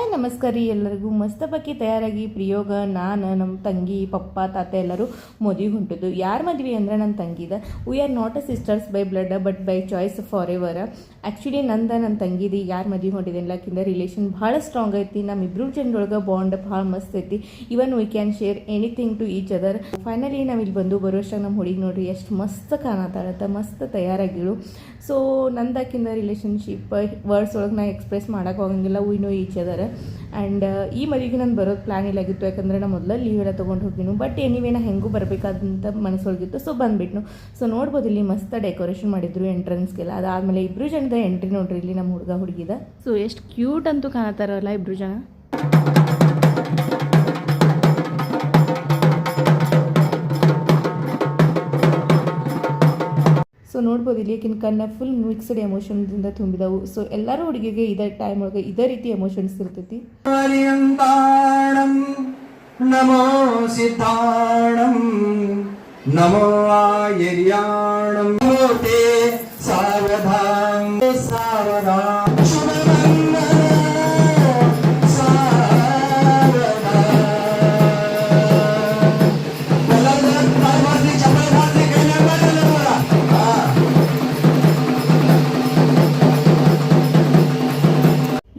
Hi ನಮಸ್ಕಾರ ರೀ ಎಲ್ಲರಿಗೂ ಮಸ್ತ ಬಗ್ಗೆ ತಯಾರಾಗಿ ಪ್ರಿಯೋಗ ನಾನು ನಮ್ಮ ತಂಗಿ ಪಪ್ಪ ತಾತ ಎಲ್ಲರೂ ಮದುವೆಗೆ ಹೊಂಟಿದ್ದು ಯಾರು ಮದುವೆ ಅಂದ್ರೆ ನನ್ನ ತಂಗಿದ we are not a sisters by blood but by choice forever actually ನನ್ನ ತಂಗಿದು ಯಾರು ಮದುವೆ ಹೊಂಟಿದ್ದೇನೆ ಯಾಕಿಂದ ರಿಲೇಷನ್ ಭಾಳ ಸ್ಟ್ರಾಂಗ್ ಐತಿ ನಮ್ಮಿಬ್ರು ಜನರೊಳಗೆ ಬಾಂಡ್ ಭಾಳ ಮಸ್ತ್ ಐತಿ even we can share anything to each other finally ನಾವು ಇಲ್ಲಿ ಬಂದು ಬರೋಷ್ಟಾಗ ನಮ್ಮ ಹುಡುಗಿ ನೋಡ್ರಿ ಎಷ್ಟು ಮಸ್ತ್ ಕಾಣತ್ತಾಳತ್ತ ಮಸ್ತ್ ತಯಾರಾಗಿಳು ಸೊ ನಂದಾಕಿಂದ ರಿಲೇಷನ್ಶಿಪ್ ವರ್ಡ್ಸ್ ಒಳಗೆ ನಾ ಎಕ್ಸ್ಪ್ರೆಸ್ ಮಾಡೋಕೆ ಹೋಗಂಗಿಲ್ಲ we know each other and ಈ ಮದುವೆಗೆ ನಾನು ಬರೋದು ಪ್ಲ್ಯಾನ್ ಇಲ್ಲಾಗಿತ್ತು ಯಾಕಂದರೆ ನಾನು ಮೊದಲ ಲೀವ್ ಎಲ್ಲ ತೊಗೊಂಡು ಹೋಗಿನು ಬಟ್ ಎನಿವೇ ನಾ ಹೆಂಗೂ ಬರಬೇಕಾದಂತ ಮನಸ್ಸೊಳಗಿತ್ತು ಸೊ ಬಂದುಬಿಟ್ನು ಸೊ ನೋಡ್ಬೋದು ಇಲ್ಲಿ ಮಸ್ತ್ ಡೆಕೋರೇಷನ್ ಮಾಡಿದ್ರು ಎಂಟ್ರೆನ್ಸ್ಗೆಲ್ಲ ಅದಾದಮೇಲೆ ಇಬ್ಬರು ಜನದ ಎಂಟ್ರಿ ನೋಡ್ರಿ ಇಲ್ಲಿ ನಮ್ಮ ಹುಡುಗ ಹುಡುಗಿದ ಸೊ ಎಷ್ಟು ಕ್ಯೂಟ್ ಅಂತೂ ಕಾಣತ್ತಾರಲ್ಲ ಇಬ್ಬರು ಜನ. ಸೊ ನೋಡ್ಬೋದು ಇಲ್ಲಿ ಕಣ್ಣ ಫುಲ್ ಮಿಕ್ಸ್ಡ್ ಎಮೋಷನ್ದಿಂದ ತುಂಬಿದವು. ಸೊ ಎಲ್ಲರೂ ಹುಡುಗಿಗೆ ಇದೇ ಟೈಮ್ ಒಳಗೆ ಇದೇ ರೀತಿ ಎಮೋಷನ್ಸ್ ಇರ್ತೈತಿ. ನಮೋ ಸಿತಾಣಂ ನಮೋ ಆಯರ್ಯಾಣಂ ಸಾವಧಾನ್ ಸಾವಧಾನ್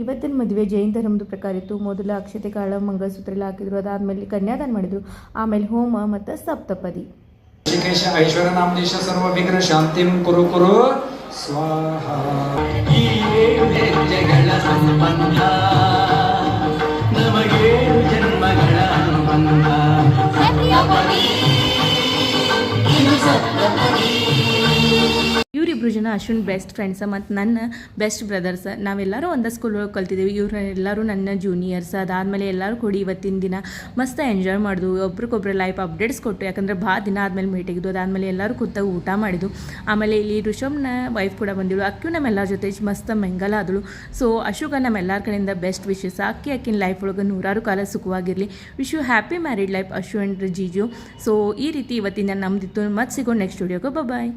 ಇವತ್ತಿನ ಮದುವೆ ಜೈನ ಧರ್ಮದ ಪ್ರಕಾರ ಇತ್ತು. ಮೊದಲ ಅಕ್ಷತೆ ಕಾಳ ಮಂಗಲಸೂತ್ರ ಎಲ್ಲ ಹಾಕಿದ್ರು, ಅದಾದಮೇಲೆ ಕನ್ಯಾದಾನ ಮಾಡಿದ್ರು, ಆಮೇಲೆ ಹೋಮ ಮತ್ತು ಸಪ್ತಪದಿ. ಐಶ್ವರ್ಯನಾಮದೇಶ ಸರ್ವ ವಿಘ್ನ ಶಾಂತಿಂ ಕುರು ಕುರು ಸ್ವಾಹ. ಈ ಹೆಜ್ಜೆಗಳ ಸಂಬಂಧ ನಮಗೇಳು ಜನ್ಮಗಳ ಅನುಬಂಧ. ಇವರಿಬ್ರು ಜನ ಅಶ್ವಿನ್ ಬೆಸ್ಟ್ ಫ್ರೆಂಡ್ಸ ಮತ್ತು ನನ್ನ ಬೆಸ್ಟ್ ಬ್ರದರ್ಸ್. ನಾವೆಲ್ಲರೂ ಒಂದೇ ಸ್ಕೂಲ್ ಒಳಗೆ ಕಲ್ತಿದ್ದೀವಿ. ಇವರೆಲ್ಲರೂ ನನ್ನ ಜೂನಿಯರ್ಸ್. ಅದಾದಮೇಲೆ ಎಲ್ಲರೂ ಕೂಡಿ ಇವತ್ತಿನ ದಿನ ಮಸ್ತ್ ಎಂಜಾಯ್ ಮಾಡಿದ್ವು. ಒಬ್ರಿಗೊಬ್ರು ಲೈಫ್ ಅಪ್ಡೇಟ್ಸ್ ಕೊಟ್ಟು, ಯಾಕಂದರೆ ಭಾಳ ದಿನ ಆದಮೇಲೆ ಮೀಟಿಗಿದ್ದು. ಅದಾದಮೇಲೆ ಎಲ್ಲರೂ ಕೂತಾಗ ಊಟ ಮಾಡಿದ್ದು. ಆಮೇಲೆ ಇಲ್ಲಿ ಋಷಭ್ನ ವೈಫ್ ಕೂಡ ಬಂದಿಳು. ಅಕ್ಕಿ ನಮ್ಮೆಲ್ಲರ ಜೊತೆ ಮಸ್ತ್ ಮೆಂಗಲ ಆದಳು. ಸೊ ಅಶೋಕ ನಮ್ಮೆಲ್ಲರ ಕಡೆಯಿಂದ ಬೆಸ್ಟ್ ವಿಶಸ್. ಅಕ್ಕಿನ ಲೈಫ್ ಒಳಗೆ ನೂರಾರು ಕಾಲ ಸುಖವಾಗಿರಲಿ. Wish you happy married life Ashu and jiju. So ಈ ರೀತಿ ಇವತ್ತಿನ ನಮ್ದಿತ್ತು. ಮತ್ತೆ ಸಿಗೋ ನೆಕ್ಸ್ಟ್ ವಿಡಿಯೋಗೆ ಬಾಯ್.